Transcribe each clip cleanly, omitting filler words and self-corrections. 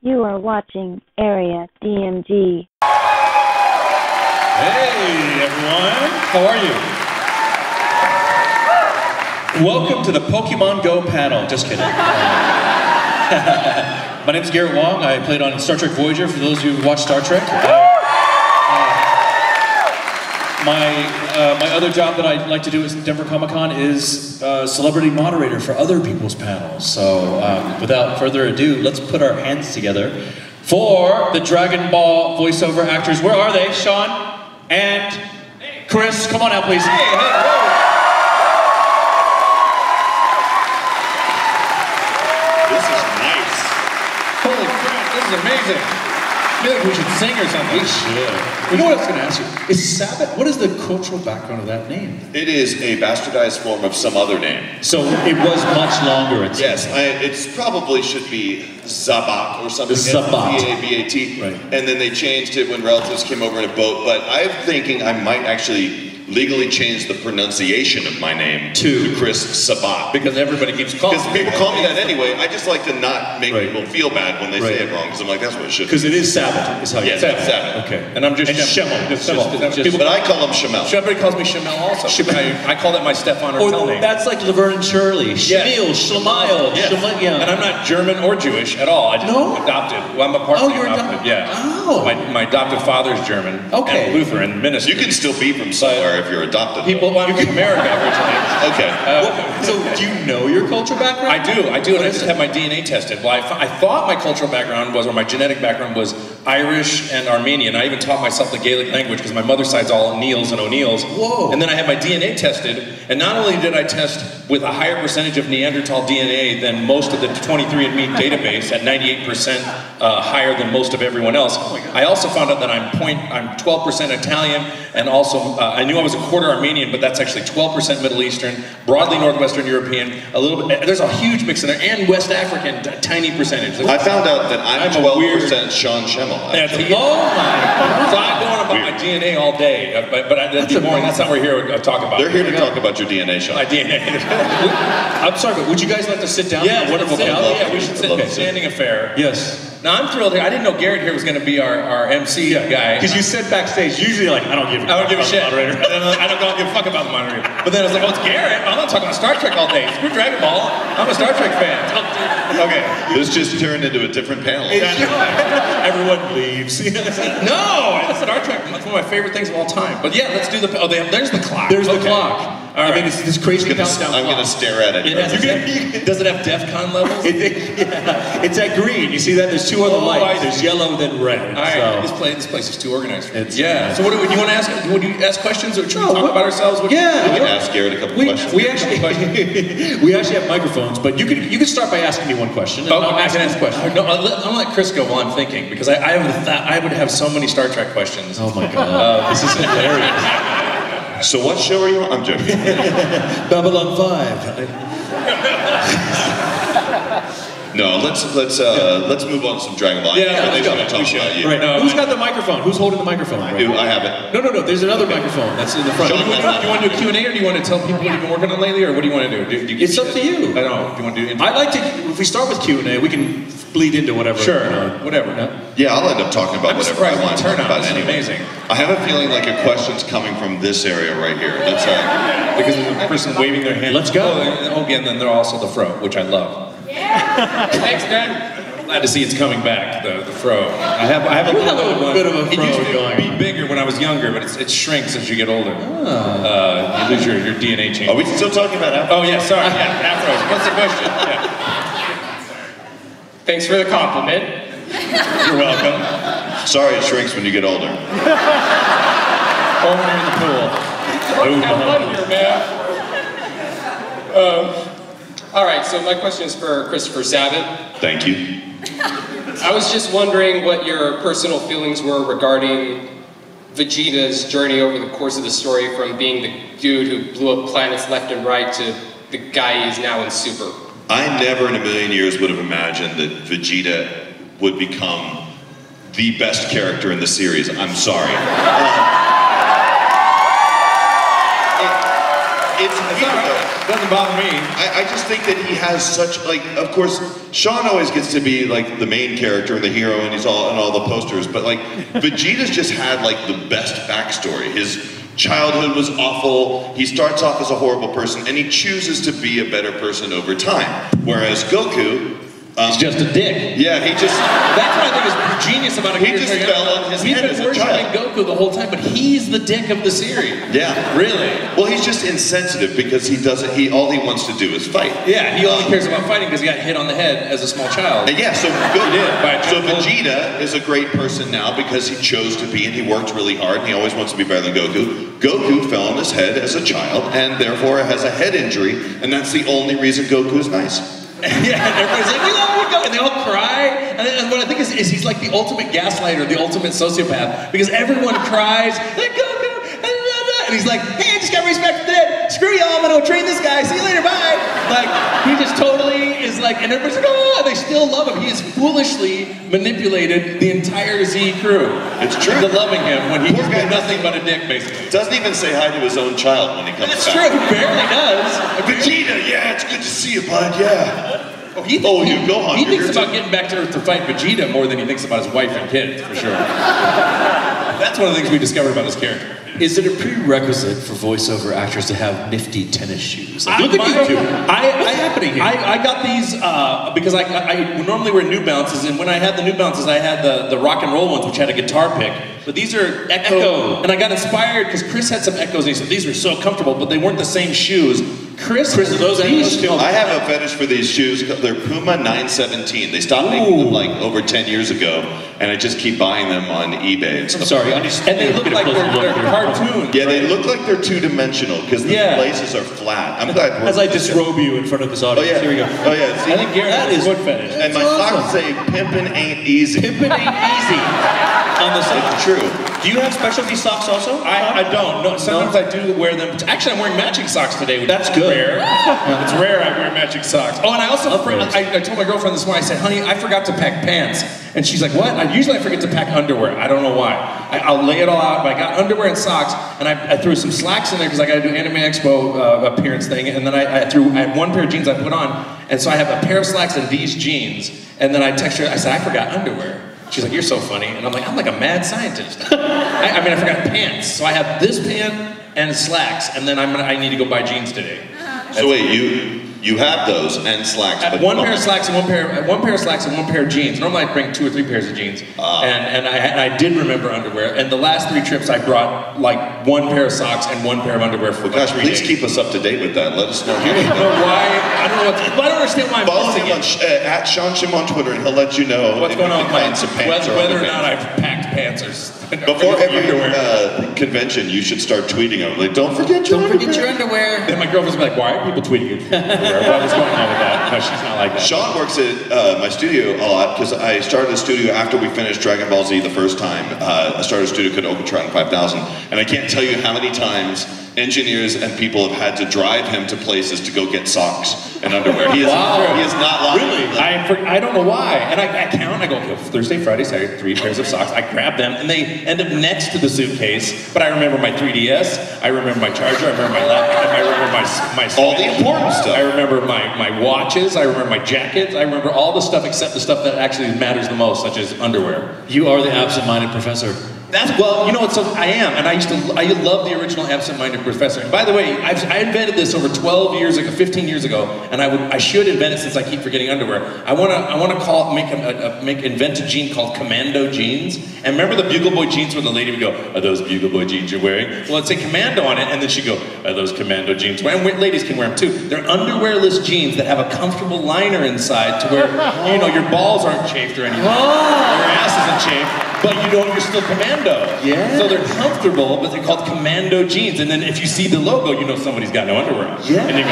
You are watching Area DMG. Hey everyone, how are you? Welcome to the Pokemon Go panel. Just kidding. My name is Garrett Wang. I played on Star Trek Voyager for those who watch Star Trek. My other job that I like to do at Denver Comic Con is celebrity moderator for other people's panels. So without further ado, let's put our hands together for the Dragon Ball voiceover actors. Where are they? Sean and Chris, come on out please. Hey, whoa. This is nice. Holy crap, this is amazing. I feel like we should sing or something. We should. You know what I was going to ask you? Is Sabat, what is the cultural background of that name? It is a bastardized form of some other name. So it was much longer. Yes, it probably should be Sabat or something. Sabat. Z-A-B-A-T. Right. And then they changed it when relatives came over in a boat. But I'm thinking I might actually legally change the pronunciation of my name to Chris Sabat. Because everybody keeps calling me. Because people call me that anyway. I just like to not make people feel bad when they say it wrong. Because I'm like, that's what it should be. Because it is Sabat, is how you say it. Sabat. Okay. And I'm just Schemmel. But I call him Schemmel. Everybody calls me Schemmel also. I call that my Stefan or name. That's like Laverne and Shirley. Schemmel, Schlemile. Yeah. And I'm not German or Jewish at all. I just adopted. Well, I'm a part of the adopted. Yeah. Oh. My adopted father's German. Okay. And Lutheran minister. You can still be from somewhere if you're adopted. Well, I'm from America originally. Okay. So do you know your cultural background? I do, and I just had my DNA tested. Well, I thought my cultural background was, or my genetic background was Irish and Armenian. I even taught myself the Gaelic language because my mother's side's all Neils and O'Neills. Whoa. And then I had my DNA tested, and not only did I test with a higher percentage of Neanderthal DNA than most of the 23andMe database, at 98% higher than most of everyone else, I also found out that I'm 12% Italian, and also, I knew I was a quarter Armenian, but that's actually 12% Middle Eastern, broadly Northwestern European, a little bit, there's a huge mix in there, and West African, a tiny percentage. I found out that I'm 12% Sean Schemmel. Oh my God. So I'm going about my DNA all day, but that'd be boring. That's not what we're here to talk about. They're here to talk about your DNA, Sean. My DNA. I'm sorry, but would you guys like to sit down? Yeah, wonderful. Yeah, we should sit. Standing affair. Yes. Now I'm thrilled here. I didn't know Garrett here was going to be our MC guy. Because you said backstage, usually like, I don't give a shit. Moderator. I don't give a fuck about the moderator. But then I was like, oh, it's Garrett. I'm not talking about Star Trek all day. Screw Dragon Ball. I'm a Star Trek fan. Okay. This just turned into a different panel. Everyone leaves. No, Star Trek. That's one of my favorite things of all time. But yeah, let's do the. Oh, there's the clock. There's the clock. All right. I mean, it's this crazy countdown. I'm going to stare at it. Does it have DEFCON levels? It's at green. You see that? There's two other lights. There's yellow, then red. All right. So. This place is too organized. Yeah. So what do you want to ask? Would you ask questions, or should we talk about ourselves? Yeah. We can ask Garrett a couple questions. We actually have microphones, but you can start by asking me one question. And I can ask questions. No, I'll let Chris go while I'm thinking, because I would have so many Star Trek questions. Oh my God. This is hilarious. So what show are you on? I'm joking. Babylon 5. No, let's move on to some Dragon Ball. Yeah, let's go. Talk about you. Right. Who's got the microphone? Who's holding the microphone? I have it. No. There's another microphone that's in the front. Do you want to do a Q&A, or do you want to tell people what you've been working on lately, or what do you want to do? It's up to you. I don't know. Do you want to do? I'd like to. If we start with Q&A, we can bleed into whatever. Sure. Whatever. Yeah, I'll end up talking about whatever I want to talk about anyway. Amazing. I have a feeling like a question's coming from this area right here. That's because there's a person waving their hand. Let's go. Oh, again, then they're also the fro, which I love. Yeah. Thanks, man. Glad to see it's coming back, the fro. I have a little bit of a fro It used to going. be bigger when I was younger, but it shrinks as you get older. You lose your DNA change. Are we still talking about afros? Oh yeah, sorry. Yeah, afros. What's the question? Yeah. Thanks for the compliment. You're welcome. Sorry, it shrinks when you get older. Or when you're in the pool. Have fun here, man. All right, so my question is for Christopher Sabat. Thank you. I was just wondering what your personal feelings were regarding Vegeta's journey over the course of the story, from being the dude who blew up planets left and right to the guy he is now in Super. I never in a million years would have imagined that Vegeta would become the best character in the series. I'm sorry. It's weird, though. Doesn't bother me. I just think that he has such, like, of course, Sean always gets to be like the main character and the hero, and he's all in all the posters. But like, Vegeta's just had like the best backstory. His childhood was awful. He starts off as a horrible person, and he chooses to be a better person over time. Whereas Goku. He's just a dick. Yeah, he just... That's what I think is genius about a character. He just fell on his head as a child. We've been worshipping Goku the whole time, but he's the dick of the series. Yeah. Really? Well, he's just insensitive because he doesn't... all he wants to do is fight. Yeah, he only cares about fighting because he got hit on the head as a small child. And yeah, so Vegeta is a great person now because he chose to be, and he worked really hard, and he always wants to be better than Goku. Goku fell on his head as a child, and therefore has a head injury, and that's the only reason Goku is nice. Yeah, and everybody's like, we love you, Goku, and they all cry. And what I think is he's like the ultimate gaslighter, the ultimate sociopath, because everyone cries, like, Goku, and he's like, hey, I just got respect for the dead. Screw y'all, I'm gonna train this guy. See you later, bye. Like, he just totally is like, and everybody's like, oh, they still love him. He has foolishly manipulated the entire Z crew. It's true. Into loving him when he's been nothing but a dick, basically. Doesn't even say hi to his own child when he comes back. It's true, he barely does. Vegeta, yeah, it's good to see you, bud, yeah. Oh, he thinks about getting back to Earth to fight Vegeta more than he thinks about his wife and kids, for sure. That's one of the things we discovered about his character. Is it a prerequisite for voiceover actors to have nifty tennis shoes? Like, Look at mine too. I got these because I normally wear New Balances, and when I had the New Balances, I had the rock and roll ones, which had a guitar pick. But these are Echo. And I got inspired because Chris had some Echoes, and he said these were so comfortable, but they weren't the same shoes. Chris, are those Echoes too? I have a fetish for these shoes. They're Puma 917. They stopped making them like over 10 years ago, and I just keep buying them on eBay and stuff. I'm sorry, and they look like they're cartoons. Yeah, they look like they're two-dimensional because the laces are flat. I'm glad. As I disrobe you in front of this audience. Oh yeah, here we go. Oh yeah. See, I think Garrett has foot fetish. And my socks say "Pimpin' ain't easy." Pimpin' ain't easy. On the socks. It's true. Do you have specialty socks also? I don't. No, sometimes I do wear them. Actually, I'm wearing matching socks today, which is rare. It's rare I wear matching socks. Oh, and I also, I told my girlfriend this morning, I said, honey, I forgot to pack pants. And she's like, what? Usually I forget to pack underwear. I don't know why. I'll lay it all out, but I got underwear and socks, and I threw some slacks in there because I got to do Anime Expo appearance thing, and then I had one pair of jeans I put on, and so I have a pair of slacks and these jeans, and then I text her, I said, I forgot underwear. She's like, you're so funny. And I'm like a mad scientist. I forgot pants. So I have this pant and slacks, and then I need to go buy jeans today. So wait, you have those and slacks. But one pair of slacks and one pair of slacks and one pair of jeans. Normally I bring 2 or 3 pairs of jeans. And I did remember underwear. And the last 3 trips I brought like 1 pair of socks and 1 pair of underwear for gosh, please keep us up to date with that. Let us know. I don't know why. I don't understand why I'm Follow him on at Sean Schemmel on Twitter, and he'll let you know what's going on with whether or not pants. I've packed pants or before every convention, you should start tweeting out like, "Don't forget your underwear." Then my girlfriend's be like, "Why are people tweeting your underwear? What is going on with that?" No, she's not like that. Sean works at my studio a lot because I started a studio after we finished Dragon Ball Z the first time. I started a studio called Oakatron 5000, and I can't tell you how many times engineers and people have had to drive him to places to go get socks and underwear. He is not lying. Really? I don't know why. And I count. I go, okay, Thursday, Friday, Saturday, 3 pairs of socks. I grab them, and they end up next to the suitcase. But I remember my 3DS. I remember my charger. I remember my laptop. I remember my all the important stuff. I remember my watches. I remember my jackets. I remember all the stuff except the stuff that actually matters the most, such as underwear. You are the absent-minded professor. Well, you know what? So I am, and I love the original absent-minded professor. And by the way, I invented this over 12 years ago, 15 years ago, and I should invent it since I keep forgetting underwear. I want to invent a jean called Commando jeans. And remember the Bugle Boy jeans where the lady would go, "Are those Bugle Boy jeans you're wearing?" Well, it'd say Commando on it, and then she'd go, "Are those Commando jeans?" And ladies can wear them too. They're underwearless jeans that have a comfortable liner inside to where your balls aren't chafed or anything, your ass isn't chafed. But you're still Commando. Yeah. So they're comfortable, but they're called Commando jeans. And then if you see the logo, you know somebody's got no underwear on. Yeah. And you go,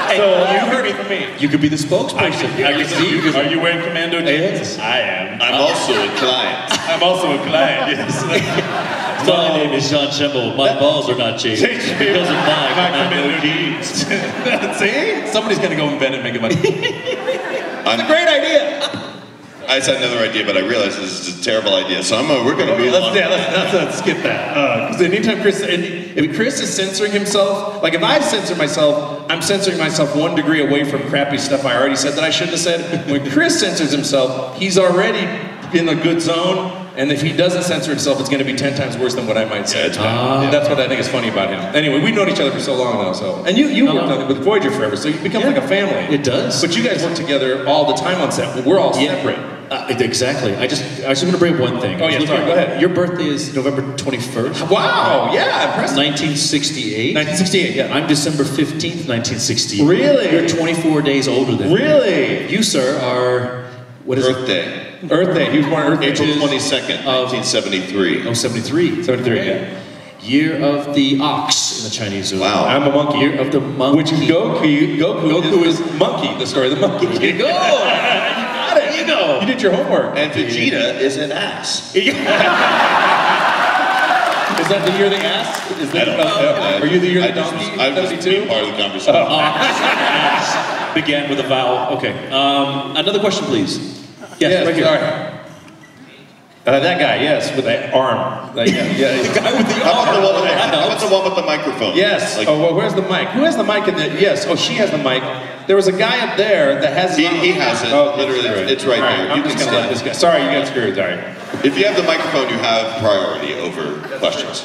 hey. So you heard it from me. You could be the spokesperson. Are you wearing Commando jeans? Yes. I am. I'm also a client. I'm also a client, yes. My name is Sean Schemmel. My balls are not changed because of my Commando jeans. See? Somebody's going to go invent it and make it money. It's a great idea. I just had another idea, but I realized this is a terrible idea. So we're going to move on. Let's skip that. Because anytime if Chris is censoring himself, like if I censor myself, I'm censoring myself 1 degree away from crappy stuff I already said that I shouldn't have said. When Chris censors himself, he's already in a good zone. And if he doesn't censor himself, it's going to be 10 times worse than what I might say. Yeah, it's bad. That's what I think is funny about him. Anyway, we've known each other for so long though, so. And you worked on it with Voyager forever, so you become like a family. It does. But you guys work together all the time on set. We're all separate. Exactly. I just want to bring up one thing. Oh, yeah, sorry, go ahead. Your birthday is November 21st. Wow, yeah, impressive. 1968. 1968, yeah. I'm December 15th, 1968. Really? You're 24 days older than me. Really? You, sir, are, what is Earth Day. Earth Day. He was born Earth Day. April 22nd, 1973. Oh, 73. 73, yeah. Year of the ox in the Chinese zodiac. Wow. I'm a monkey. Year of the monkey. Which is Goku is monkey, the story of the monkey. There you go. You got it. You go. You did your homework. And Vegeta is an ass. Is that the year the ass? Is that, I don't know. Are you the year the donkey? I'm just being part of the conversation. Ass began with a vowel. Okay. Another question, please. Yes, right here. Sorry. That guy, yes, with that arm. Like, yeah. The guy with the How arm. about the one with the microphone? Yes. Like, Oh, well, where's the mic? Who has the mic in the? Yes. Oh, she has the mic. There was a guy up there that has. he has it. Oh, Literally, it's right there. I'm You just can gonna let see this it. guy. Sorry, you got screwed. Sorry. If you have the microphone, you have priority over questions.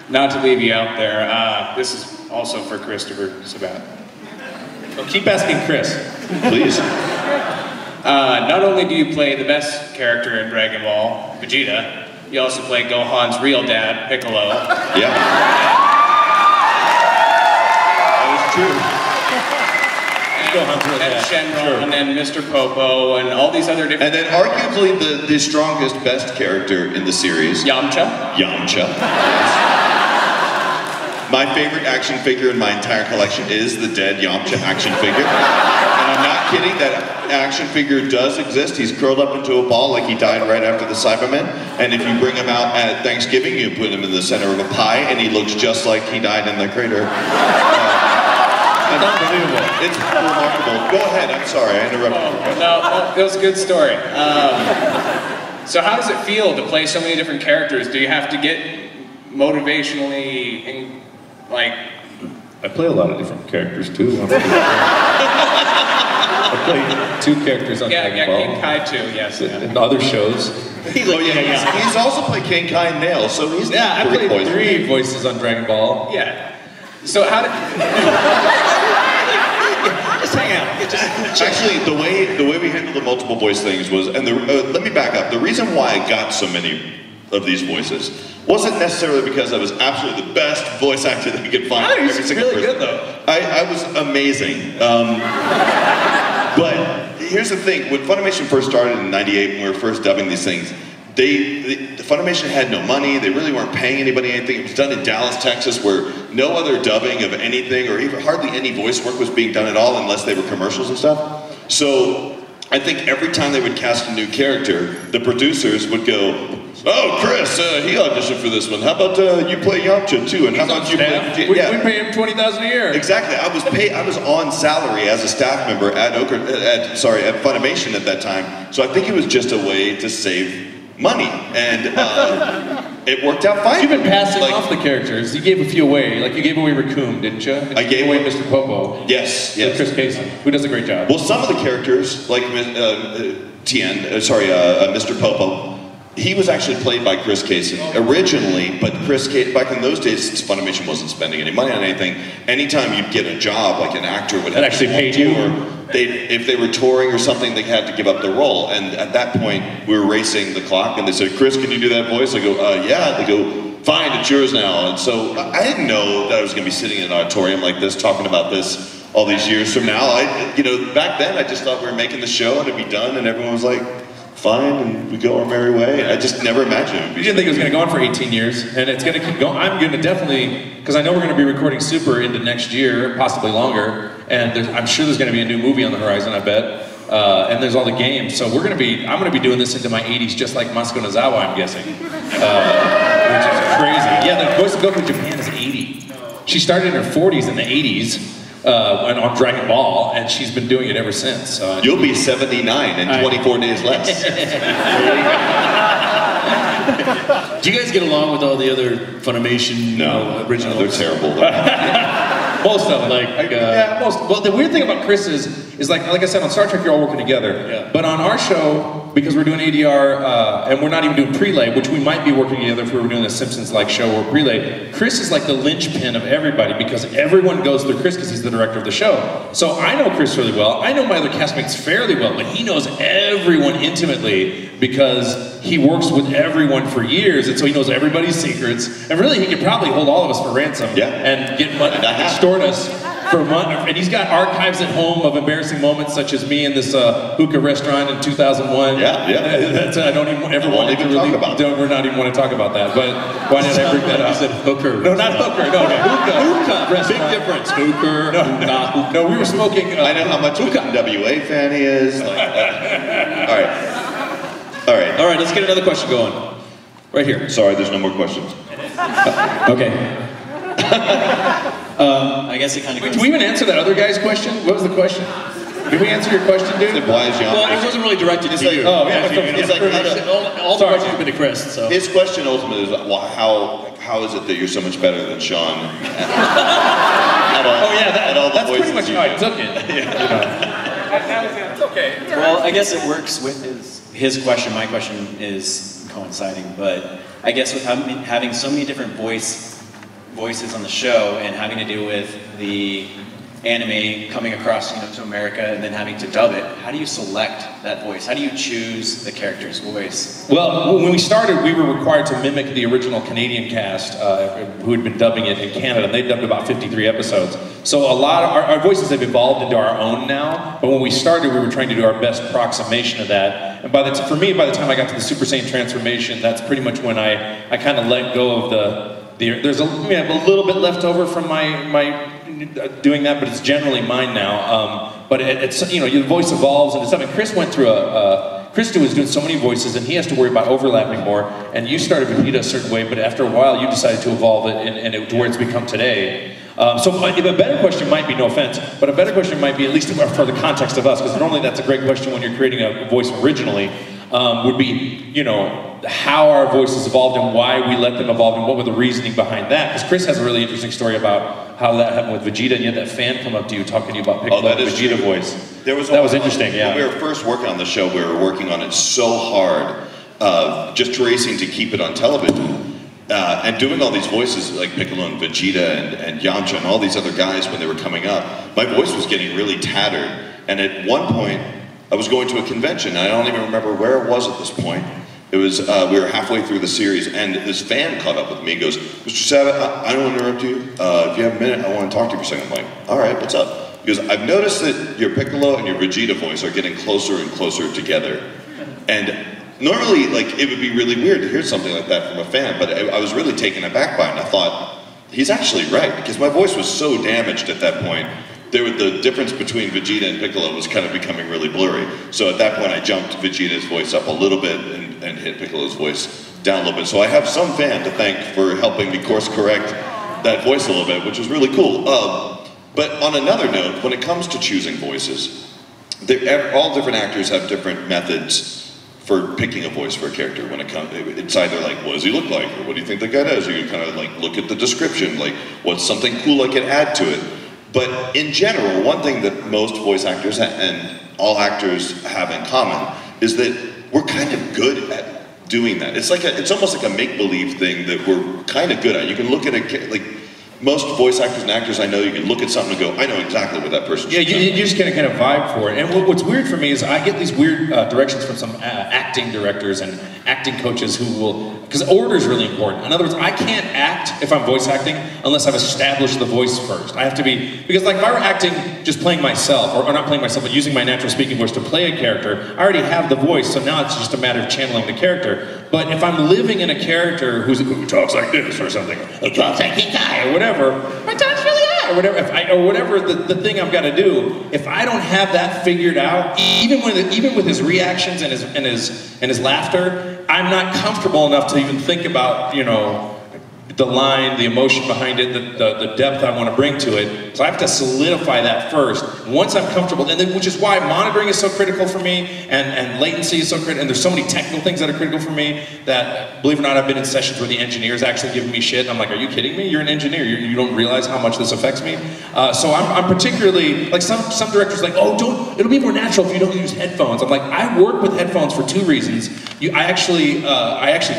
Not to leave you out there, this is also for Christopher Sabat. Well, keep asking Chris. Please. Not only do you play the best character in Dragon Ball, Vegeta, you also play Gohan's real dad, Piccolo. Yeah. That And Shenron, and then Mr. Popo, and all these other is true. different... And then arguably the strongest, best character in the series, Yamcha. Yamcha. My favorite action figure in my entire collection is the dead Yamcha action figure. And I'm not kidding, that action figure does exist. He's curled up into a ball like he died right after the Cybermen. And if you bring him out at Thanksgiving, you put him in the center of a pie, and he looks just like he died in the crater. Unbelievable. It's remarkable. Go ahead, I'm sorry, I interrupted you. No, that was a good story. So how does it feel to play so many different characters? Do you have to get motivationally, I play a lot of different characters too. I play 2 characters on Dragon Ball. King Kai too, yes. In other shows. He's also played King Kai and Nail, so he's Yeah, I pretty played poised. 3 voices on Dragon Ball. Yeah. So how did... Just hang out. Actually, the way we handled the multiple voice things was, and let me back up. The reason why I got so many of these voices wasn't necessarily because I was absolutely the best voice actor that you could find. Oh, he's really good though. I was amazing. But here's the thing: when Funimation first started in '98, when we were first dubbing these things, the Funimation had no money. They really weren't paying anybody anything. It was done in Dallas, Texas, where no other dubbing of anything or even hardly any voice work was being done at all, unless they were commercials and stuff. So I think every time they would cast a new character, the producers would go, "Oh, Chris, he auditioned for this one. How about you play Yamcha too? And how about you play?" We pay him $20,000 a year. Exactly. I was on salary as a staff member at Funimation at that time. So I think it was just a way to save money, and it worked out fine. You've been passing off the characters. You gave a few away. Like you gave away Raccoon, didn't you? I gave away Mr. Popo. Yes. Chris Casey, who does a great job. Well, some of the characters, like Mr. Popo, he was actually played by Chris Casey originally, but back in those days, Funimation wasn't spending any money on anything. Anytime you'd get a job, like an actor would have actually paid you, or if they were touring or something, they had to give up the role. And at that point, we were racing the clock, and they said, "Chris, can you do that voice?" I go, "Yeah." They go, "Fine, it's yours now." And so I didn't know that I was going to be sitting in an auditorium like this, talking about this all these years from now. Back then, I just thought we were making the show and it'd be done, and everyone was like, "Fine," and we go our merry way. I just never imagined it. You didn't think it was going to go on for 18 years, and it's going to keep going. I'm going to definitely, because I know we're going to be recording Super into next year, possibly longer, and I'm sure there's going to be a new movie on the horizon, I bet, and there's all the games, so I'm going to be doing this into my 80s, just like Masuko Nozawa, I'm guessing, which is crazy. Yeah, the voice of Goku in Japan is 80. She started in her 40s in the 80s, on Dragon Ball, and she's been doing it ever since. You'll be 79 in 24 days less. Do you guys get along with all the other Funimation originals? They're terrible. Most of them. Yeah, most. Well, the weird thing about Chris is like I said, on Star Trek, you're all working together. Yeah. But on our show, because we're doing ADR, and we're not even doing prelay, which we might be working together if we were doing a Simpsons-like show or prelay, Chris is like the linchpin of everybody, because everyone goes through Chris because he's the director of the show. So I know Chris really well. I know my other castmates fairly well, but he knows everyone intimately because he works with everyone for years, and so he knows everybody's secrets. And really, he could probably hold all of us for ransom and get money, extort us for money. And he's got archives at home of embarrassing moments, such as me in this hookah restaurant in 2001. That's, I don't even ever want to really talk about. We're not even want to talk about that. But why did I bring that up? You said hooker. No, not hooker. No, hookah restaurant. Big difference. Hooker. No, we were smoking. I know how much of an NWA fan he is. Like, all right, let's get another question going. Right here. Sorry, there's no more questions. Okay. I guess it kind of goes... Did we even answer that other guy's question? What was the question? Did we answer your question, dude? Why is Well, it wasn't really directed to you. Oh, yeah. It's like all the questions have been to Chris, so... His question ultimately is, how is it that you're so much better than Sean? That's pretty much how I took it. It's okay. Well, I guess it works with his question. My question is coinciding, but I guess with having so many different voices on the show and having to deal with the anime coming across, to America and then having to dub it, how do you select that voice? How do you choose the character's voice? Well, when we started, we were required to mimic the original Canadian cast who had been dubbing it in Canada, and they dubbed about 53 episodes. So a lot of our voices have evolved into our own now, but when we started, we were trying to do our best approximation of that. And for me, by the time I got to the Super Saiyan transformation, that's pretty much when I kind of let go of there's a little bit left over from my doing that, but it's generally mine now. But it's your voice evolves and it's something. Chris went through Chris was doing so many voices, and he has to worry about overlapping more. And you started Vegeta a certain way, but after a while, you decided to evolve it to where it's become today. So a better question might be, no offense, but a better question might be, at least for the context of us, because normally that's a great question when you're creating a voice originally, would be, how our voices evolved and why we let them evolve and what were the reasoning behind that. Because Chris has a really interesting story about how that happened with Vegeta, and you had that fan come up to you talking to you about Piccolo and Vegeta voice. That was interesting, yeah. When we were first working on the show, we were working on it so hard, just racing to keep it on television. And doing all these voices like Piccolo and Vegeta and Yamcha and all these other guys when they were coming up, my voice was getting really tattered. And at one point, I was going to a convention. I don't even remember where it was at this point. It was, we were halfway through the series, and this fan caught up with me and goes, Mr. Sabat, I don't want to interrupt you. If you have a minute, I want to talk to you for a second. I'm like, all right, what's up? He goes, I've noticed that your Piccolo and your Vegeta voice are getting closer and closer together. And normally, it would be really weird to hear something like that from a fan, but I was really taken aback by it, and I thought, he's actually right, because my voice was so damaged at that point. The difference between Vegeta and Piccolo was kind of becoming really blurry. So at that point, I jumped Vegeta's voice up a little bit and hit Piccolo's voice down a little bit. So I have some fan to thank for helping me course correct that voice a little bit, which was really cool. But on another note, when it comes to choosing voices, all different actors have different methods for picking a voice for a character. When it's either like, what does he look like? Or what do you think the guy does? Or you kind of look at the description, what's something cool I could add to it? But in general, one thing that most voice actors and all actors have in common is that we're kind of good at doing that. It's almost like a make-believe thing that we're kind of good at. You can look at most voice actors and actors I know, you can look at something and go, I know exactly what that person's doing. Yeah, you just get a kind of vibe for it. And what's weird for me is I get these weird directions from some acting directors and acting coaches who will, because order is really important. In other words, I can't act if I'm voice acting unless I've established the voice first. I have to be, because if I were acting just playing myself, or not playing myself, but using my natural speaking voice to play a character, I already have the voice, so now it's just a matter of channeling the character. But if I'm living in a character who talks like this or something, or talks like this guy, or whatever, my tone's really high, or whatever the thing I've got to do, if I don't have that figured out, even with his reactions and his laughter, I'm not comfortable enough to even think about, the line, the emotion behind it, the depth I want to bring to it. So I have to solidify that first. And once I'm comfortable, and then, which is why monitoring is so critical for me, and latency is so critical, and there's so many technical things that are critical for me that, believe it or not, I've been in sessions where the engineers actually give me shit. I'm like, are you kidding me? You're an engineer. You don't realize how much this affects me? So I'm particularly, like some directors are like, oh, it'll be more natural if you don't use headphones. I'm like, I work with headphones for two reasons. I actually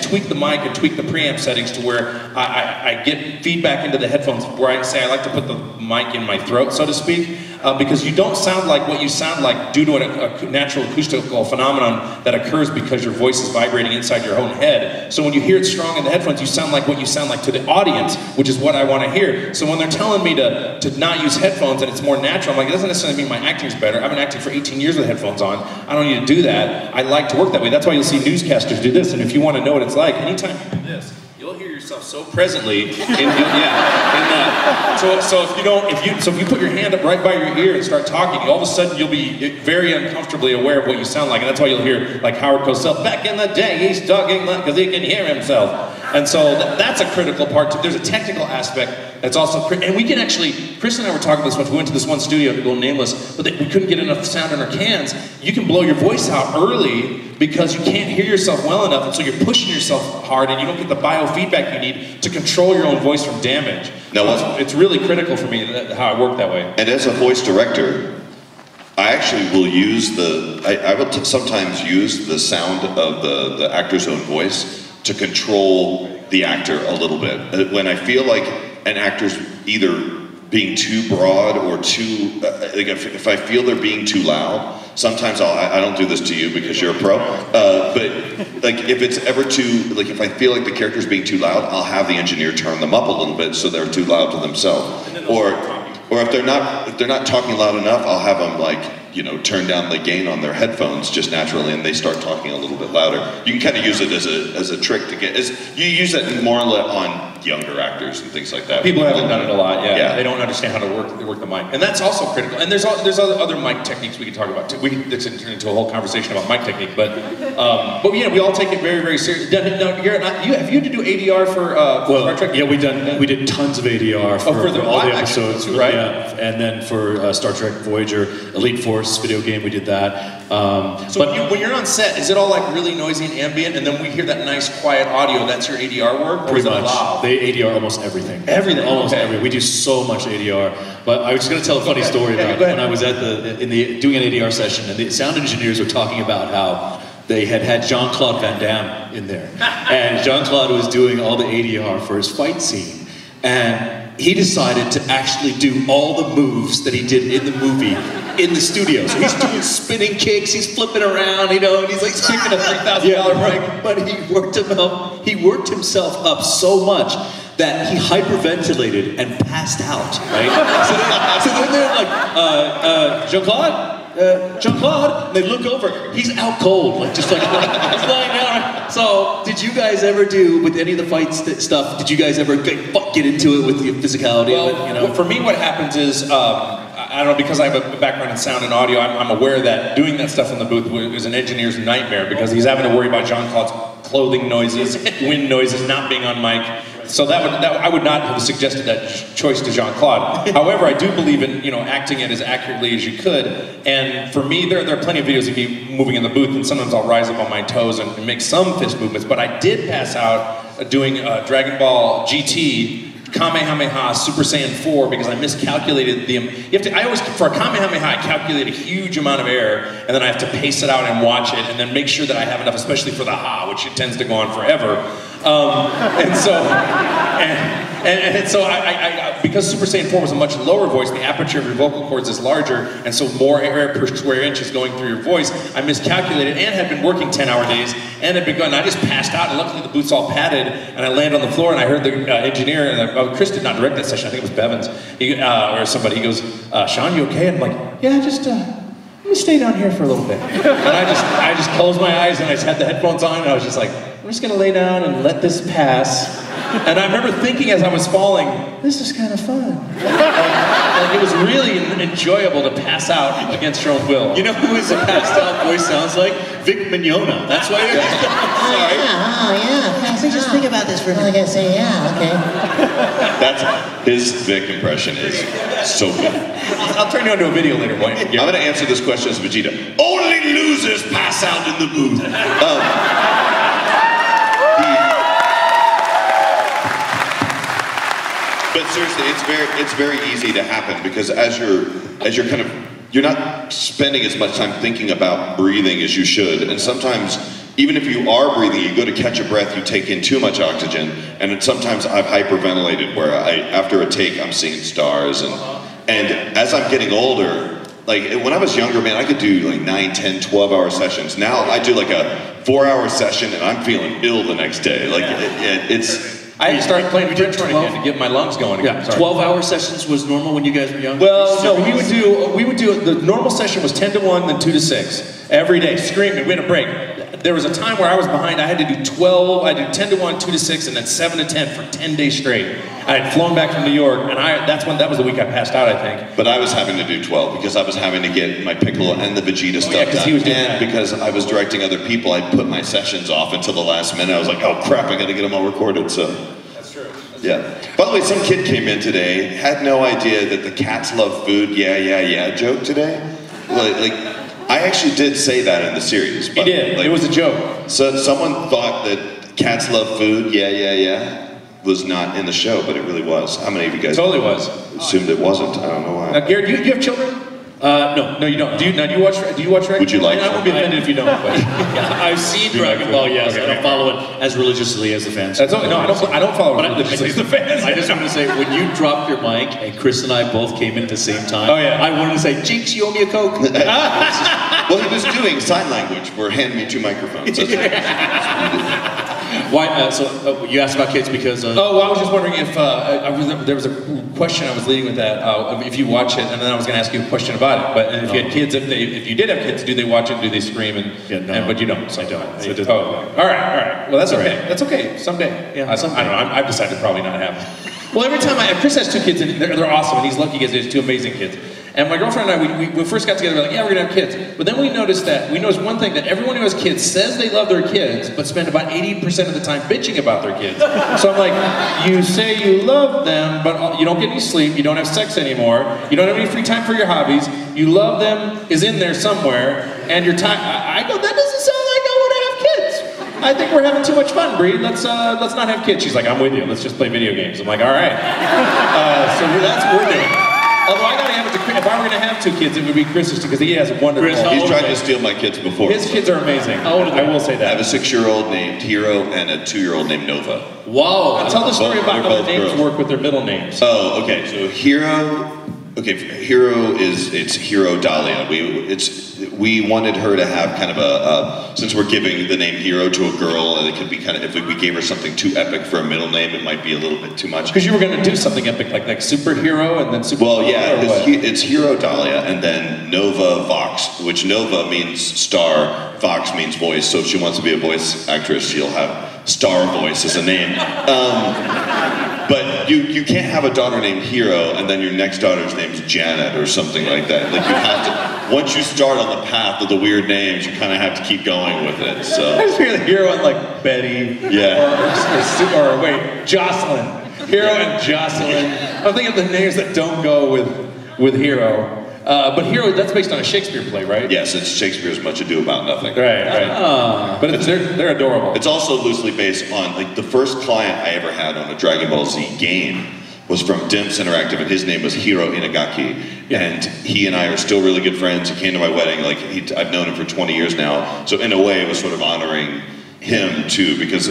tweak the mic and tweak the preamp settings to where I get feedback into the headphones where I say I like to put the mic in my throat, so to speak, because you don't sound like what you sound like due to a natural acoustical phenomenon that occurs because your voice is vibrating inside your own head. So when you hear it strong in the headphones, you sound like what you sound like to the audience, which is what I want to hear. So when they're telling me to not use headphones and it's more natural, I'm like, it doesn't necessarily mean my acting's better. I've been acting for 18 years with headphones on. I don't need to do that. I like to work that way. That's why you'll see newscasters do this, and if you want to know what it's like, anytime you do this, you'll hear yourself so presently. So if you put your hand up right by your ear and start talking, all of a sudden you'll be very uncomfortably aware of what you sound like, and that's why you'll hear like Howard Cosell, back in the day he's talking because he can hear himself. And so that's a critical part too. There's a technical aspect that's also, and we can actually, Chris and I were talking about this once, we went to this one studio to go nameless, but we couldn't get enough sound in our cans. You can blow your voice out early because you can't hear yourself well enough, and so you're pushing yourself hard and you don't get the biofeedback you need to control your own voice from damage. Now, it's really critical for me how I work that way. And as a voice director, I actually will use I will sometimes use the sound of the actor's own voice to control the actor a little bit. When I feel like an actor's either being too broad or too, like if I feel they're being too loud, sometimes I don't do this to you because you're a pro, but like if it's ever too, like if I feel like the character's being too loud, I'll have the engineer turn them up a little bit so they're too loud to themselves. Or if they're not talking loud enough, I'll have them like, you know, turn down the gain on their headphones just naturally, and they start talking a little bit louder. You can kind of use it as a trick to get. You use it more on younger actors and things like that. People haven't done it a lot. Yeah. They don't understand how to work the mic, and that's also critical. And there's other mic techniques we can talk about too. This can turn into a whole conversation about mic technique, but yeah, we all take it very, very seriously. Now, Garrett, have you had to do ADR for Star Trek? Yeah, we did tons of ADR for all the episodes, right? Yeah, and then for Star Trek Voyager, Elite Force video game, we did that. When you're on set, is it all like really noisy and ambient, and then we hear that nice quiet audio? That's your ADR work? Pretty much. They ADR almost everything. Almost everything. We do so much ADR. But I was just going to tell a funny story about when I was at doing an ADR session, and the sound engineers were talking about how they had Jean-Claude Van Damme in there, and Jean-Claude was doing all the ADR for his fight scene, and he decided to actually do all the moves that he did in the movie in the studio. So he's doing spinning kicks, he's flipping around, you know, and he's like kicking a $3,000 break. But he worked himself up so much that he hyperventilated and passed out, right? So then they're like, Jean-Claude, and they look over, he's out cold, just like flying down. So, did you guys ever do, with any of the fight stuff, did you guys ever get into it with the physicality of it, you know? Well, for me what happens is, I don't know, because I have a background in sound and audio, I'm aware that doing that stuff in the booth is an engineer's nightmare because he's having to worry about Jean-Claude's clothing noises, wind noises, not being on mic. So I would not have suggested that choice to Jean-Claude. However, I do believe in, you know, acting it as accurately as you could. And for me, there are plenty of videos of me moving in the booth, and sometimes I'll rise up on my toes and make some fist movements. But I did pass out doing Dragon Ball GT, Kamehameha, Super Saiyan 4, because I miscalculated for a Kamehameha, I calculate a huge amount of air, and then I have to pace it out and watch it, and then make sure that I have enough, especially for the ha, which it tends to go on forever. And so because Super Saiyan 4 was a much lower voice, the aperture of your vocal cords is larger, and so more air per square inch is going through your voice. I miscalculated and had been working 10-hour days, and had been going, I just passed out, and luckily the booth's all padded, and I land on the floor, and I heard the engineer, and Chris did not direct that session, I think it was Bevins, or somebody, he goes, Sean, you okay? And I'm like, yeah, just, let me stay down here for a little bit. And I just closed my eyes, and I just had the headphones on, and I was just like, I'm just gonna lay down and let this pass. And I remember thinking as I was falling, this is kind of fun. like, it was really enjoyable to pass out against your own will. You know who his passed out voice sounds like? Vic Mignogna. That's why you're sorry. Let me just think about this for a minute. I gotta say, yeah, okay. That's his Vic impression is so good. I'll turn you into a video later, boy. I'm going to answer this question as Vegeta. Only losers pass out in the booth. But seriously, it's very easy to happen because as you're kind of, you're not spending as much time thinking about breathing as you should, and sometimes even if you are breathing, you go to catch a breath, you take in too much oxygen, and sometimes I've hyperventilated where after a take I'm seeing stars, and as I'm getting older, like when I was younger, man, I could do like 9, 10, 12-hour sessions. Now I do like a 4-hour session and I'm feeling ill the next day. Like it's. I had to start playing Retron again to get my lungs going again. Yeah, 12-hour sessions was normal when you guys were young? Well, no, we would do, the normal session was 10 to 1, then 2 to 6. Every day, screaming, we had a break. There was a time where I was behind, I had to do 12, I did 10 to 1, 2 to 6, and then 7 to 10 for 10 days straight. I had flown back from New York, and that was the week I passed out, I think. But I was having to do 12 because I was having to get my Piccolo and the Vegeta stuff done. He was doing and that. because I was directing other people, I put my sessions off until the last minute. I was like, oh crap, I gotta get them all recorded, so. That's true. Yeah. By the way, some kid came in today, had no idea that the cats love food, yeah joke today. Like I actually did say that in the series. He did, like, it was a joke. So someone thought that cats love food, yeah, was not in the show, but it really was. How many of you guys Totally was. assumed it wasn't? I don't know why. Garrett, do you have children? No, you don't. Do you watch Dragon? Would you like I won't be offended if you don't. But. I've seen Dragon Ball, yes. I don't follow it as religiously as the fans. That's okay. No, I don't follow it religiously as the fans. I just want to say, when you dropped your mic and Chris and I both came in at the same time, I wanted to say, Jinx, you owe me a Coke. Well, he was doing sign language for hand me 2 microphones. Why? You asked about kids because. Well, I was just wondering if there was a question I was leading with that. If you watch it, and then I was going to ask you a question about it. But if you had kids, if you did have kids, do they watch it? Do they scream? But you don't. So I don't. So all right. Well, that's okay. That's okay. Someday. Yeah. I don't know. I've decided to probably not have them. Well, every time Chris has 2 kids, and they're awesome, and he's lucky because he has 2 amazing kids. And my girlfriend and I, we first got together, we're like, yeah, we're gonna have kids. But then we noticed one thing, that everyone who has kids says they love their kids, but spend about 80% of the time bitching about their kids. So I'm like, you say you love them, but you don't get any sleep, you don't have sex anymore, you don't have any free time for your hobbies, you love them is in there somewhere, and your time, I go, that doesn't sound like I want to have kids. I think we're having too much fun, Bree. Let's not have kids. She's like, I'm with you. Let's just play video games. I'm like, all right. So that's what we're doing. Although I gotta have it to Chris. If I were gonna have 2 kids, it would be Chris's because he has wonderful. Chris, he's tried to steal my kids before. His kids are amazing. I will say I that. have a 6-year-old named Hero and a 2-year-old named Nova. Wow. Tell the story about how they're the names both work with their middle names. Oh, okay. So Hero it's Hero Dahlia. We wanted her to have kind of since we're giving the name Hero to a girl, and it could be kind of, if we gave her something too epic for a middle name, it might be a little bit too much. Because you were gonna do something epic like superhero and then super. Well, yeah, it's Hero Dahlia and then Nova Vox, which Nova means star, Vox means voice. So if she wants to be a voice actress, she'll have Star Voice as a name. But you can't have a daughter named Hero and then your next daughter's name's Janet or something like that. Like you have to, once you start on the path of the weird names, you kind of have to keep going with it. So I just hear the Hero and like Betty. Yeah. Or wait, Jocelyn. Hero and Jocelyn. I'm thinking of the names that don't go with Hero. But Hero, that's based on a Shakespeare play, right? Yes, it's Shakespeare's Much Ado About Nothing. Right. But they're adorable. It's also loosely based on, like, the first client I ever had on a Dragon Ball Z game was from Dimps Interactive, and his name was Hiro Inagaki. Yeah. And he and I are still really good friends. He came to my wedding, I've known him for 20 years now. So in a way, it was sort of honoring him too, because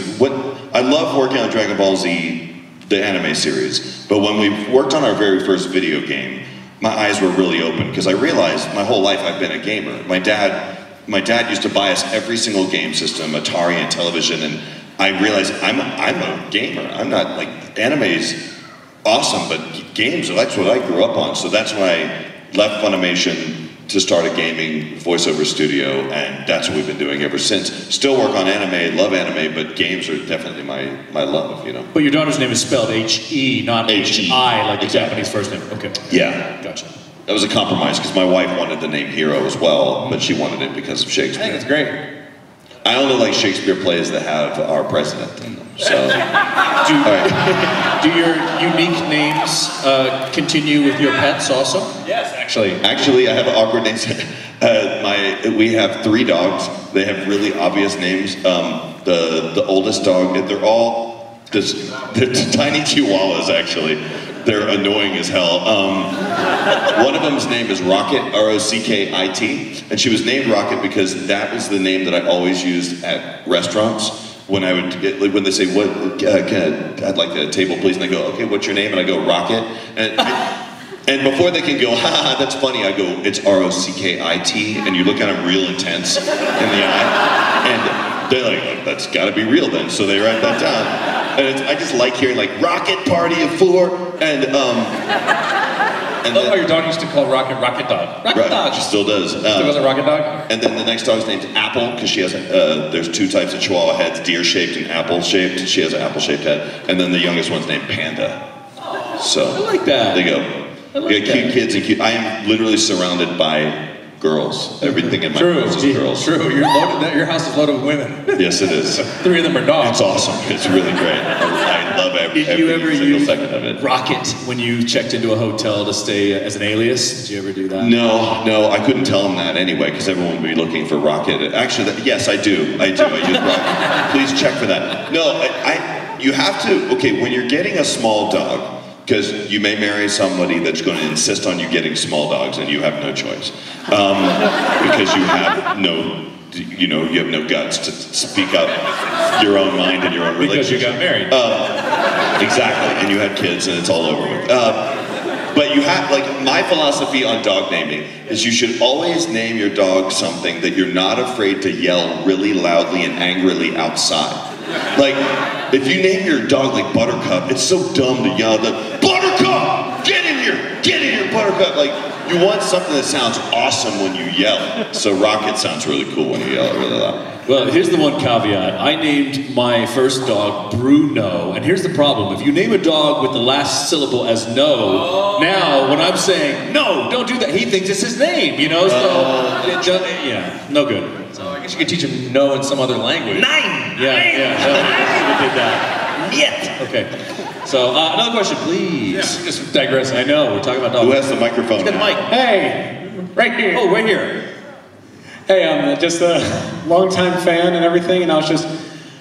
I love working on Dragon Ball Z, the anime series. But when we worked on our very first video game, my eyes were really open because I realized my whole life I've been a gamer. My dad used to buy us every single game system, Atari and television, and I realized I'm a gamer. I'm not, like, anime's awesome, but games, that's what I grew up on. So that's when I left Funimation, to start a gaming voiceover studio, and that's what we've been doing ever since. Still work on anime, love anime, but games are definitely my love, you know. But your daughter's name is spelled H-E, not H-I, like the Exactly. Japanese first name. Okay. Yeah. Gotcha. That was a compromise, because my wife wanted the name Hero as well, but she wanted it because of Shakespeare. I think it's great. I only like Shakespeare plays that have our president in them, so. Do your unique names continue with your pets also? Yes, actually. Actually, I have awkward names. We have 3 dogs. They have really obvious names. The oldest dog, they're all they're tiny chihuahuas, actually. They're annoying as hell. One of them's name is Rocket, R-O-C-K-I-T, and she was named Rocket because that was the name that I always used at restaurants. When I would get, like, when they say, "What? I'd like a table, please," and I go, "Okay, what's your name?" and I go, "Rocket," and before they can go, "Ha ha, that's funny," I go, "It's R-O-C-K-I-T," and you look at them real intense in the eye, and they're like, "That's got to be real then," so they write that down. And I just like hearing like "Rocket Party of 4," and I love how your dog used to call Rocket Dog. Rocket Dog. She still does. Still was a Rocket Dog? And then the next dog's named Apple, because she has, there's 2 types of Chihuahua heads, deer-shaped and apple-shaped. She has an apple-shaped head. And then the youngest one's named Panda. So, I like that. There you go. We got cute kids and cute. I am literally surrounded by girls. Everything in my house is girls. True. You're loaded, your house is loaded with women. Yes, it is. 3 of them are dogs. It's awesome. It's really great. I love every single second of it. Rocket when you checked into a hotel to stay as an alias? Did you ever do that? No, I couldn't tell them that anyway, because everyone would be looking for Rocket. Actually, yes, I do. I use Rocket. Please check for that. No, you have to, okay, when you're getting a small dog, because you may marry somebody that's going to insist on you getting small dogs, and you have no choice. Because you have you have no guts to speak up your own mind and your own Because relationship. you got married. Exactly, and you had kids, and it's all over with. But you have, like, my philosophy on dog naming is you should always name your dog something that you're not afraid to yell really loudly and angrily outside. Like, if you name your dog like Buttercup, it's so dumb to yell that, "Buttercup, get in here, Buttercup." Like, you want something that sounds awesome when you yell. So Rocket sounds really cool when you yell it really loud. Well, here's the one caveat. I named my first dog Bruno, and here's the problem. If you name a dog with the last syllable as no, now when I'm saying, "No, don't do that," he thinks it's his name, you know? So, yeah, no good. So I guess you could teach him no in some other language. Yeah, we did that. Yet. Okay. So, another question, please. Yeah, just digressing. I know, we're talking about dogs. Who has the microphone? Let's get the mic. Hey, right here. Oh, right here. Hey, I'm just a longtime fan and everything, and I was just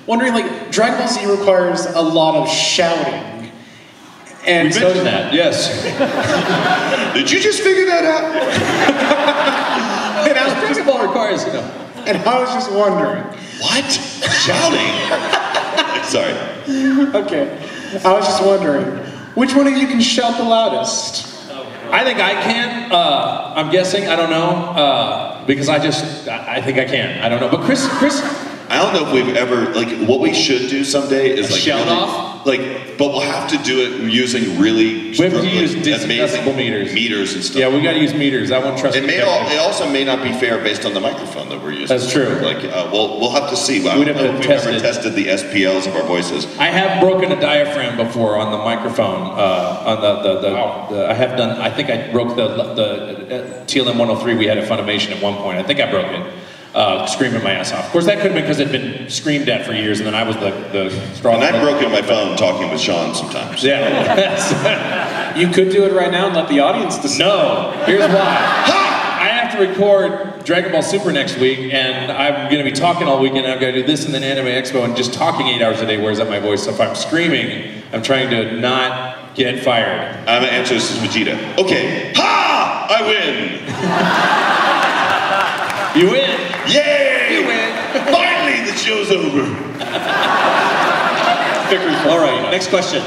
wondering, like, Dragon Ball Z requires a lot of shouting. And We mentioned that, yes. Did you just figure that out? And I was Dragon Ball requires, and I was just wondering. What? Shouting? Sorry. Okay. I was just wondering, which one of you can shout the loudest? I think I can. I'm guessing. I don't know. Because I think I can. I don't know. But Chris. I don't know if we've ever, like, what we should do someday is like shout really, off? Like, but we'll have to do it using really We have to use amazing decibel meters. meters and stuff. Yeah, we got to use meters. I won't trust It also may not be fair based on the microphone that we're using. That's true. Like, we'll have to see. I We'd don't have know to if we've test ever it. tested the SPLs of our voices. I have broken a diaphragm before on the microphone. On the I have done. I think I broke the TLM 103 we had at Funimation at one point. I think I broke it. Screaming my ass off. Of course, that could have been because it'd been screamed at for years, and then I was the strong. And I've broken my phone talking with Sean sometimes. Yeah. You could do it right now and let the audience decide. No. Here's why. I have to record Dragon Ball Super next week, and I'm going to be talking all weekend. I've got to do this and then Anime Expo, and just talking 8 hours a day wears out my voice. So if I'm screaming, I'm trying to not get fired. I'm gonna answer this as Vegeta. Okay. Ha! I win. You win. Yay! You win. Finally, the show's over. All right, next question.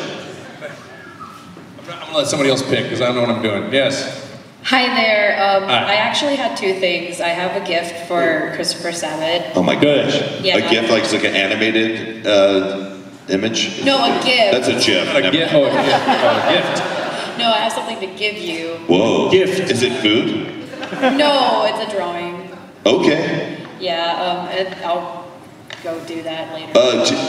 I'm going to let somebody else pick because I don't know what I'm doing. Yes. Hi there. Hi. I actually had 2 things. I have a gift for Christopher Sabat. Oh my gosh. Yeah. A GIF like it's like an animated image? No, a gift. That's a GIF. Not a gift. Oh, a gift. No, I have something to give you. Whoa. Gift. Is it food? No, it's a drawing. Okay. Yeah, I'll go do that later.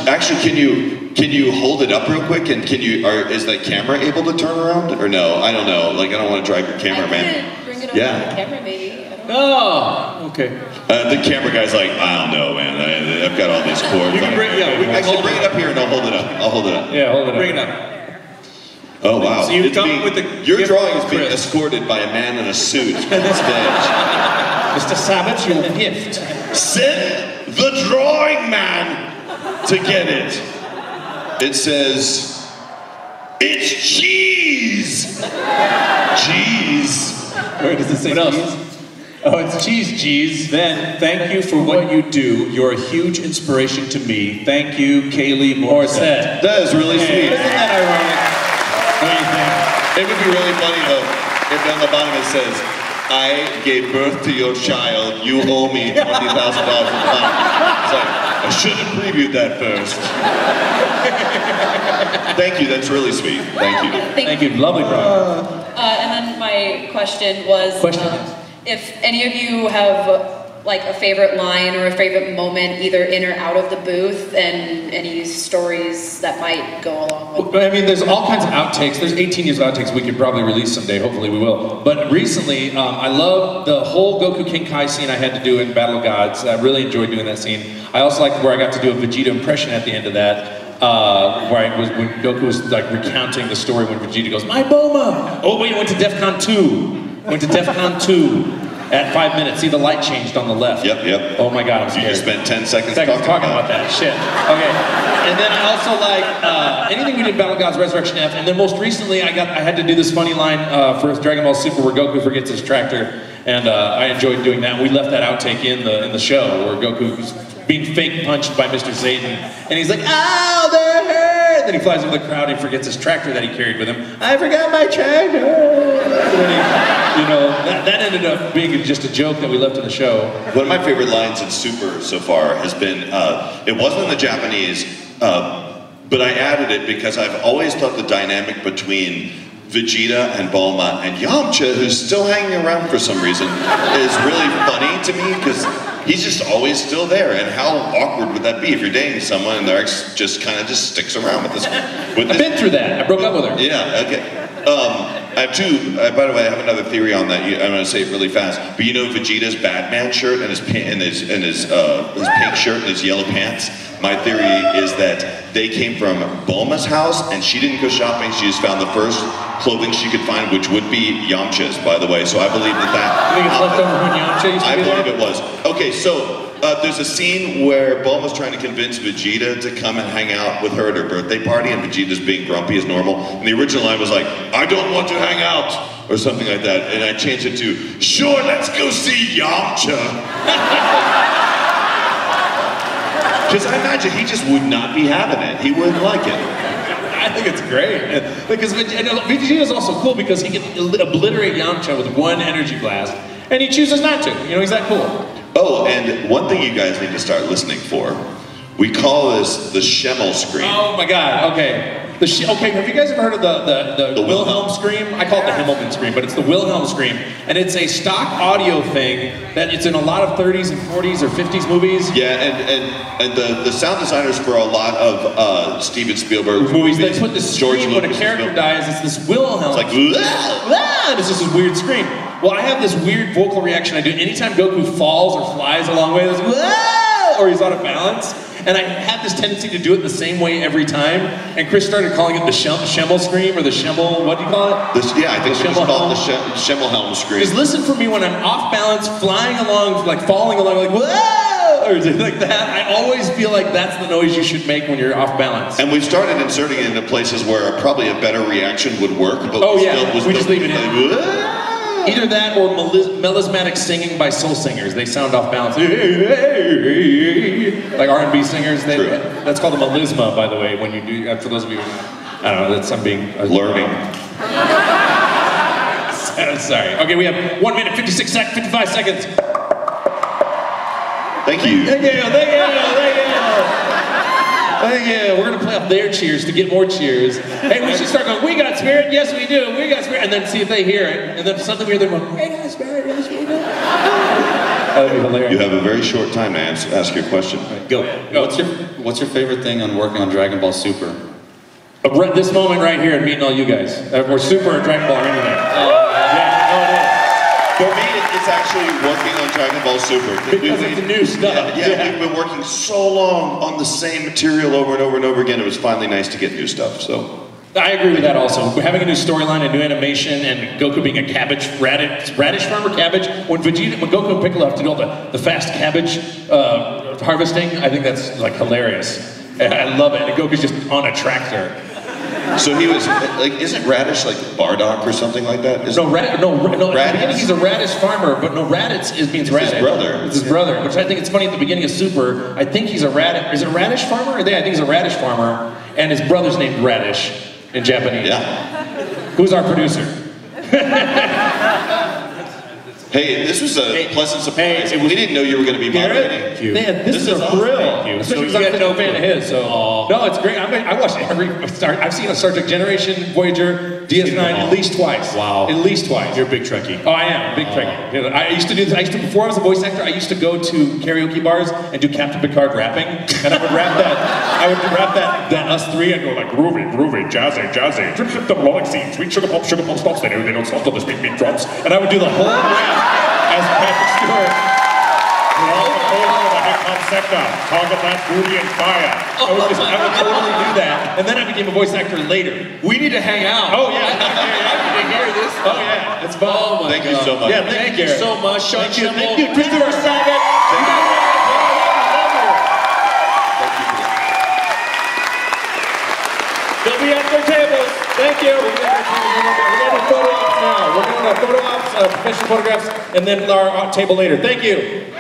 Actually, can you hold it up real quick? And is the camera able to turn around? Or no? I don't know. Like, I don't want to drive your camera, man. Bring it over to the camera, maybe. Oh, okay. The camera guy's like, I don't know, man. I've got all these cords. You can bring it up here and I'll hold it up. Yeah, hold it up. Bring it up. Oh, wow. So you come with the your drawing is being escorted by a man in a suit on the stage. Mr. Sabat, your gift. Send the drawing man to get it. It says, it's cheese. Cheese. Where does it say cheese? Oh, it's cheese. Then, thank you for what you do. You're a huge inspiration to me. Thank you, Kaylee Morissette. That is really sweet. Isn't that ironic? What do you think? It would be really funny, though, if on the bottom it says, I gave birth to your child. You owe me $20,000 from the bottom. It's like, I should have previewed that first. Thank you. That's really sweet. Thank you. Thank you. Lovely drawing. And then my question was, if any of you have like a favorite line or a favorite moment, either in or out of the booth, and any stories that might go along with it. I mean, there's all kinds of outtakes. There's 18 years of outtakes we could probably release someday. Hopefully we will. But recently, I love the whole Goku King Kai scene I had to do in Battle of Gods. I really enjoyed doing that scene. I also liked where I got to do a Vegeta impression at the end of that. When Goku was like recounting the story when Vegeta goes, "My Bulma!" Oh wait, it went to DEFCON 2. Went to DEFCON 2 at 5 minutes. See, the light changed on the left. Yep. Oh my God, I'm scared. You just spent 10 seconds talking about that. Shit. Okay. And then I also like anything we did Battle of Gods, Resurrection F. And then most recently, I had to do this funny line for Dragon Ball Super where Goku forgets his tractor, and I enjoyed doing that. We left that outtake in the show where Goku's being fake punched by Mr. Satan, and he's like, "Ow, that hurt!" Then he flies over the crowd and forgets his tractor that he carried with him. I forgot my tractor. That ended up being just a joke that we left in the show. One of my favorite lines in Super so far has been, it wasn't in the Japanese, but I added it because I've always thought the dynamic between Vegeta and Bulma and Yamcha, who's still hanging around for some reason, is really funny to me because he's just always still there. And how awkward would that be if you're dating someone and their ex just kind of sticks around with this? I've been through that. I broke up with her. Yeah, okay. I have two, by the way, I have another theory on that. I'm going to say it really fast. But you know Vegeta's Batman shirt and his pink shirt and his yellow pants? My theory is that they came from Bulma's house and she didn't go shopping. She just found the first clothing she could find, which would be Yamcha's, by the way. So I believe that You think it's left over when Yamcha used to I be believe there? it was. Okay, so there's a scene where Bulma's trying to convince Vegeta to come and hang out with her at her birthday party, and Vegeta's being grumpy as normal. And the original line was like, "I don't want to hang out," or something like that. And I changed it to, "Sure, let's go see Yamcha." Because I imagine he just would not be having it. He wouldn't like it. I think it's great. Because Vegeta's also cool because he can obliterate Yamcha with one energy blast, and he chooses not to. He's that cool. Oh, and one thing you guys need to start listening for. We call this the Schemmel scream. Oh my God, okay. Have you guys ever heard of the Wilhelm scream? I call it the Himmelman scream, but it's the Wilhelm scream. And it's a stock audio thing that it's in a lot of 30s and 40s or 50s movies. Yeah, and the sound designers for a lot of Steven Spielberg movies, they put this scream when a character dies, it's this Wilhelm. It's like, and it's just this weird scream. Well, I have this weird vocal reaction I do anytime Goku falls or flies a long way, or he's out of balance. And I have this tendency to do it the same way every time. And Chris started calling it the Schemmel scream, or the Schemmel, what do you call it? I think it's called the Schemmelhelm scream. Just listen for me when I'm off balance, flying along, like falling along, like whoa, or like that. I always feel like that's the noise you should make when you're off balance. And we've started inserting it into places where probably a better reaction would work. But we just leave it in. Either that or melismatic singing by soul singers. They sound off balance. Like R&B singers. That's called a melisma, by the way, when you do, for those of you who, I don't know, that's I'm being learning. Sorry. Okay, we have 1 minute, 55 seconds. Thank you. Thank you. We're going to play off their cheers to get more cheers. Hey, we should start going, "We got spirit." Yes, we do. We got spirit. And then see if they hear it. And then suddenly we hear them going, "We got spirit. Yes, we do." That would be hilarious. You have a very short time to ask your question. Go. What's your favorite thing on working on Dragon Ball Super? This moment right here and meeting all you guys. We're Super or Dragon Ball or anything. For me, it's actually working on Dragon Ball Super. Because it's new stuff. Yeah, we've been working so long on the same material over and over and over again. It was finally nice to get new stuff. So I agree with that also. We're having a new storyline, a new animation, and Goku being a radish farmer cabbage. When Goku and Piccolo have to do all the fast cabbage harvesting, I think that's like hilarious. I love it. And Goku's just on a tractor. So he was like, isn't radish like Bardock or something like that? Raditz? He's a radish farmer, but no, Raditz means radish. His brother. It's his brother, which I think it's funny at the beginning of Super. I think he's a radish. Is it a radish farmer? I think he's a radish farmer, and his brother's named Radish in Japanese. Yeah. Who's our producer? Hey, this was a pleasant surprise. We didn't know you were going to be moderating. Man, this is a thrill. Especially because I'm no fan of his. So no, it's great. I watched I've seen a Star Trek Generation, Voyager, DS9 at least twice. Wow. At least twice. You're a big Trekkie. Oh, I am. Big Trekkie. I used to do this. Before I was a voice actor, I used to go to karaoke bars and do Captain Picard rapping. And I would rap that us three and go like, groovy, jazzy, drip, the rolling scene, sweet sugar pop stops, they don't stop till the beat drops. And I would do the whole rap as Patrick Stewart. Sector, target that booty and fire. I would totally do that. And then I became a voice actor later. We need to hang out. Oh yeah, I need to hear this. Oh yeah, it's fun. Oh, thank you so much. Yeah, thank you so much, Sean Schemmel. Thank you, Chris Sabat. They'll be at their tables. Thank you. We're going to photo ops now. We're going to photo ops, professional photographs, and then our table later. Thank you.